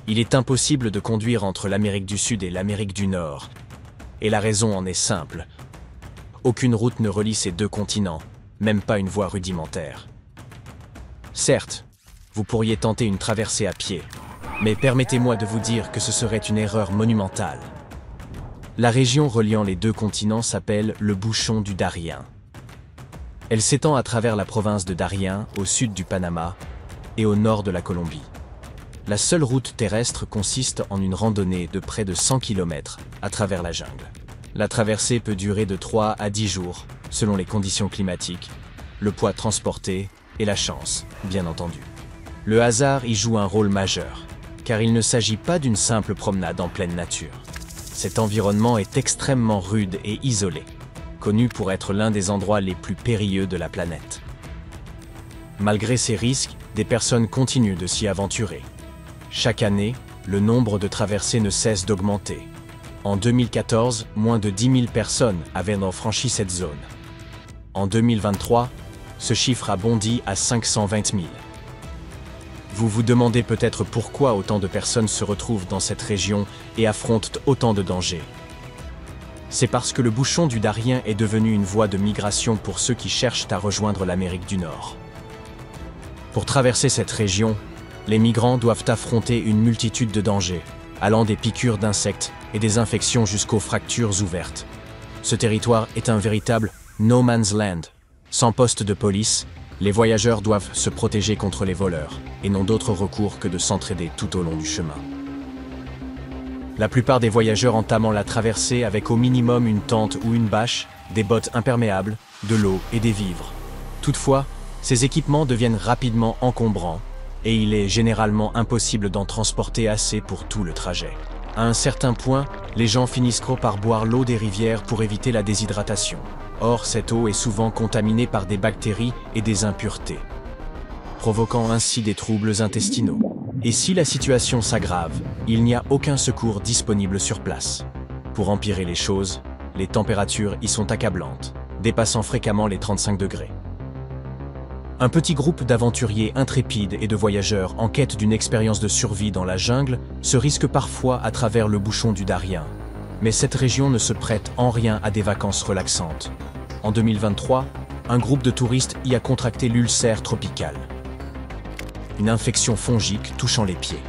Il est impossible de conduire entre l'Amérique du Sud et l'Amérique du Nord. Et la raison en est simple. Aucune route ne relie ces deux continents, même pas une voie rudimentaire. Certes, vous pourriez tenter une traversée à pied, mais permettez-moi de vous dire que ce serait une erreur monumentale. La région reliant les deux continents s'appelle le bouchon du Darien. Elle s'étend à travers la province de Darien, au sud du Panama et au nord de la Colombie. La seule route terrestre consiste en une randonnée de près de 100 km à travers la jungle. La traversée peut durer de 3 à 10 jours, selon les conditions climatiques, le poids transporté et la chance, bien entendu. Le hasard y joue un rôle majeur, car il ne s'agit pas d'une simple promenade en pleine nature. Cet environnement est extrêmement rude et isolé, connu pour être l'un des endroits les plus périlleux de la planète. Malgré ces risques, des personnes continuent de s'y aventurer. Chaque année, le nombre de traversées ne cesse d'augmenter. En 2014, moins de 10 000 personnes avaient franchi cette zone. En 2023, ce chiffre a bondi à 520 000. Vous vous demandez peut-être pourquoi autant de personnes se retrouvent dans cette région et affrontent autant de dangers. C'est parce que le bouchon du Darien est devenu une voie de migration pour ceux qui cherchent à rejoindre l'Amérique du Nord. Pour traverser cette région, les migrants doivent affronter une multitude de dangers, allant des piqûres d'insectes et des infections jusqu'aux fractures ouvertes. Ce territoire est un véritable no man's land. Sans poste de police, les voyageurs doivent se protéger contre les voleurs et n'ont d'autre recours que de s'entraider tout au long du chemin. La plupart des voyageurs entament la traversée avec au minimum une tente ou une bâche, des bottes imperméables, de l'eau et des vivres. Toutefois, ces équipements deviennent rapidement encombrants et il est généralement impossible d'en transporter assez pour tout le trajet. À un certain point, les gens finissent par boire l'eau des rivières pour éviter la déshydratation. Or, cette eau est souvent contaminée par des bactéries et des impuretés, provoquant ainsi des troubles intestinaux. Et si la situation s'aggrave, il n'y a aucun secours disponible sur place. Pour empirer les choses, les températures y sont accablantes, dépassant fréquemment les 35 degrés. Un petit groupe d'aventuriers intrépides et de voyageurs en quête d'une expérience de survie dans la jungle se risque parfois à travers le bouchon du Darien. Mais cette région ne se prête en rien à des vacances relaxantes. En 2023, un groupe de touristes y a contracté l'ulcère tropical, une infection fongique touchant les pieds.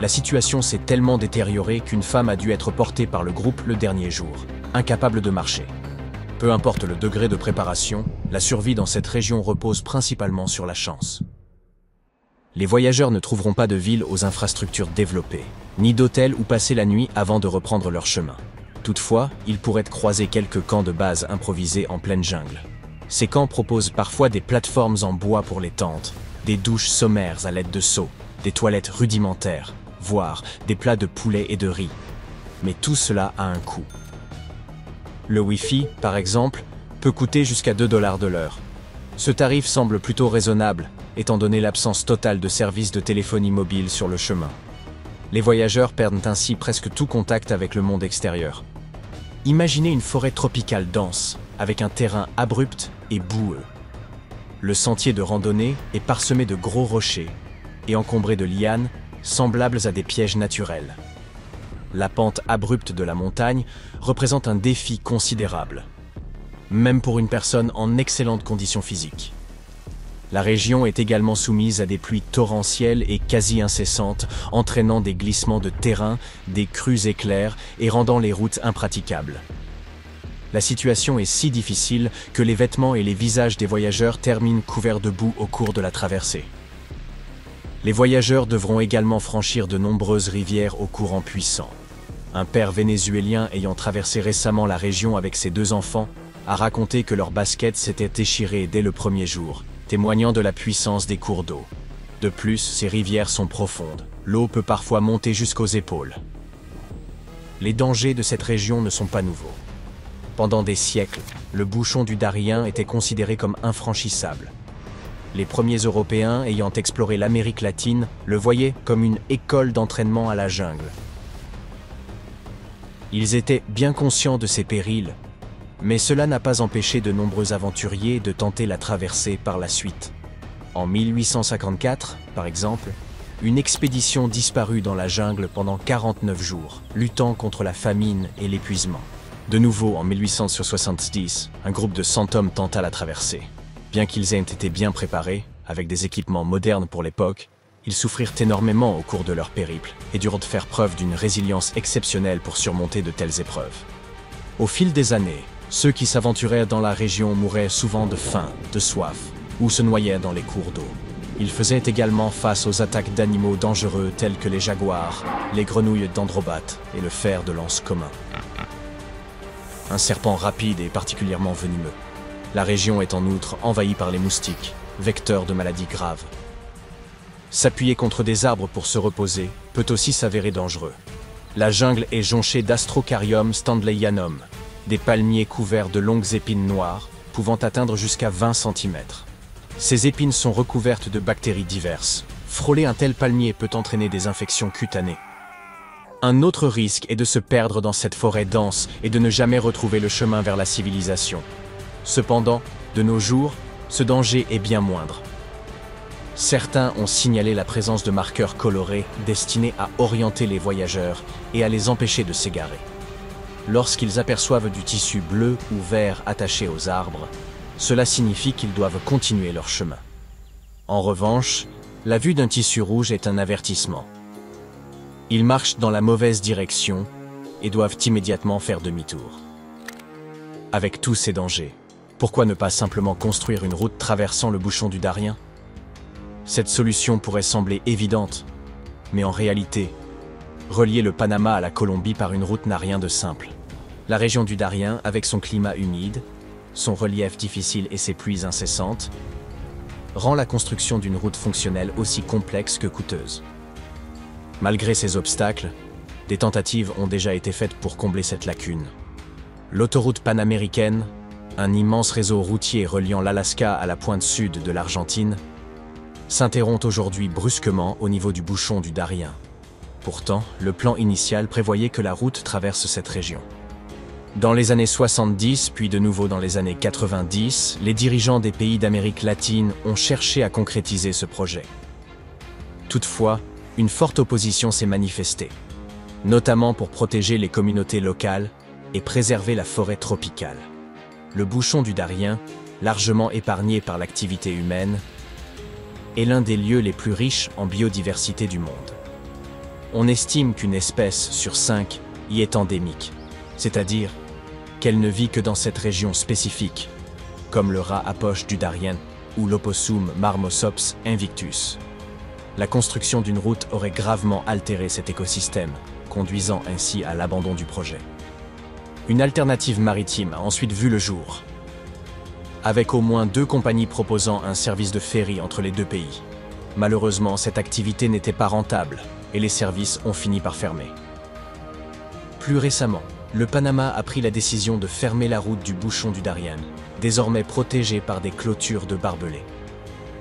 La situation s'est tellement détériorée qu'une femme a dû être portée par le groupe le dernier jour, incapable de marcher. Peu importe le degré de préparation, la survie dans cette région repose principalement sur la chance. Les voyageurs ne trouveront pas de ville aux infrastructures développées, ni d'hôtels où passer la nuit avant de reprendre leur chemin. Toutefois, ils pourraient croiser quelques camps de base improvisés en pleine jungle. Ces camps proposent parfois des plateformes en bois pour les tentes, des douches sommaires à l'aide de seaux, des toilettes rudimentaires, voire des plats de poulet et de riz. Mais tout cela a un coût. Le Wi-Fi, par exemple, peut coûter jusqu'à 2 $ de l'heure. Ce tarif semble plutôt raisonnable, étant donné l'absence totale de services de téléphonie mobile sur le chemin. Les voyageurs perdent ainsi presque tout contact avec le monde extérieur. Imaginez une forêt tropicale dense, avec un terrain abrupt et boueux. Le sentier de randonnée est parsemé de gros rochers et encombré de lianes, semblables à des pièges naturels. La pente abrupte de la montagne représente un défi considérable, même pour une personne en excellentes conditions physiques. La région est également soumise à des pluies torrentielles et quasi incessantes, entraînant des glissements de terrain, des crues éclairs et rendant les routes impraticables. La situation est si difficile que les vêtements et les visages des voyageurs terminent couverts de boue au cours de la traversée. Les voyageurs devront également franchir de nombreuses rivières au courant puissant. Un père vénézuélien ayant traversé récemment la région avec ses 2 enfants a raconté que leurs baskets s'étaient déchirées dès le premier jour, témoignant de la puissance des cours d'eau. De plus, ces rivières sont profondes. L'eau peut parfois monter jusqu'aux épaules. Les dangers de cette région ne sont pas nouveaux. Pendant des siècles, le bouchon du Darien était considéré comme infranchissable. Les premiers Européens ayant exploré l'Amérique latine le voyaient comme une école d'entraînement à la jungle. Ils étaient bien conscients de ces périls, mais cela n'a pas empêché de nombreux aventuriers de tenter la traversée par la suite. En 1854, par exemple, une expédition disparut dans la jungle pendant 49 jours, luttant contre la famine et l'épuisement. De nouveau, en 1870, un groupe de 100 hommes tenta la traversée. Bien qu'ils aient été bien préparés, avec des équipements modernes pour l'époque, ils souffrirent énormément au cours de leur périple et durent faire preuve d'une résilience exceptionnelle pour surmonter de telles épreuves. Au fil des années, ceux qui s'aventuraient dans la région mouraient souvent de faim, de soif, ou se noyaient dans les cours d'eau. Ils faisaient également face aux attaques d'animaux dangereux tels que les jaguars, les grenouilles d'Androbates et le fer de lance commun. Un serpent rapide et particulièrement venimeux. La région est en outre envahie par les moustiques, vecteurs de maladies graves. S'appuyer contre des arbres pour se reposer peut aussi s'avérer dangereux. La jungle est jonchée d'Astrocarium stanleyanum, des palmiers couverts de longues épines noires, pouvant atteindre jusqu'à 20 cm. Ces épines sont recouvertes de bactéries diverses. Frôler un tel palmier peut entraîner des infections cutanées. Un autre risque est de se perdre dans cette forêt dense et de ne jamais retrouver le chemin vers la civilisation. Cependant, de nos jours, ce danger est bien moindre. Certains ont signalé la présence de marqueurs colorés destinés à orienter les voyageurs et à les empêcher de s'égarer. Lorsqu'ils aperçoivent du tissu bleu ou vert attaché aux arbres, cela signifie qu'ils doivent continuer leur chemin. En revanche, la vue d'un tissu rouge est un avertissement. Ils marchent dans la mauvaise direction et doivent immédiatement faire demi-tour. Avec tous ces dangers, pourquoi ne pas simplement construire une route traversant le bouchon du Darien? Cette solution pourrait sembler évidente, mais en réalité, relier le Panama à la Colombie par une route n'a rien de simple. La région du Darien, avec son climat humide, son relief difficile et ses pluies incessantes, rend la construction d'une route fonctionnelle aussi complexe que coûteuse. Malgré ces obstacles, des tentatives ont déjà été faites pour combler cette lacune. L'autoroute panaméricaine, un immense réseau routier reliant l'Alaska à la pointe sud de l'Argentine, s'interrompt aujourd'hui brusquement au niveau du bouchon du Darien. Pourtant, le plan initial prévoyait que la route traverse cette région. Dans les années 70, puis de nouveau dans les années 90, les dirigeants des pays d'Amérique latine ont cherché à concrétiser ce projet. Toutefois, une forte opposition s'est manifestée, notamment pour protéger les communautés locales et préserver la forêt tropicale. Le bouchon du Darien, largement épargné par l'activité humaine, est l'un des lieux les plus riches en biodiversité du monde. On estime qu'une espèce sur 5 y est endémique, c'est-à-dire qu'elle ne vit que dans cette région spécifique, comme le rat à poche du Darien ou l'Opossum marmosops invictus. La construction d'une route aurait gravement altéré cet écosystème, conduisant ainsi à l'abandon du projet. Une alternative maritime a ensuite vu le jour, avec au moins 2 compagnies proposant un service de ferry entre les 2 pays. Malheureusement, cette activité n'était pas rentable et les services ont fini par fermer. Plus récemment, le Panama a pris la décision de fermer la route du bouchon du Darien, désormais protégée par des clôtures de barbelés.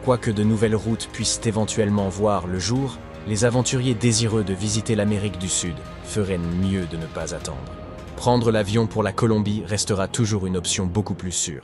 Quoique de nouvelles routes puissent éventuellement voir le jour, les aventuriers désireux de visiter l'Amérique du Sud feraient mieux de ne pas attendre. Prendre l'avion pour la Colombie restera toujours une option beaucoup plus sûre.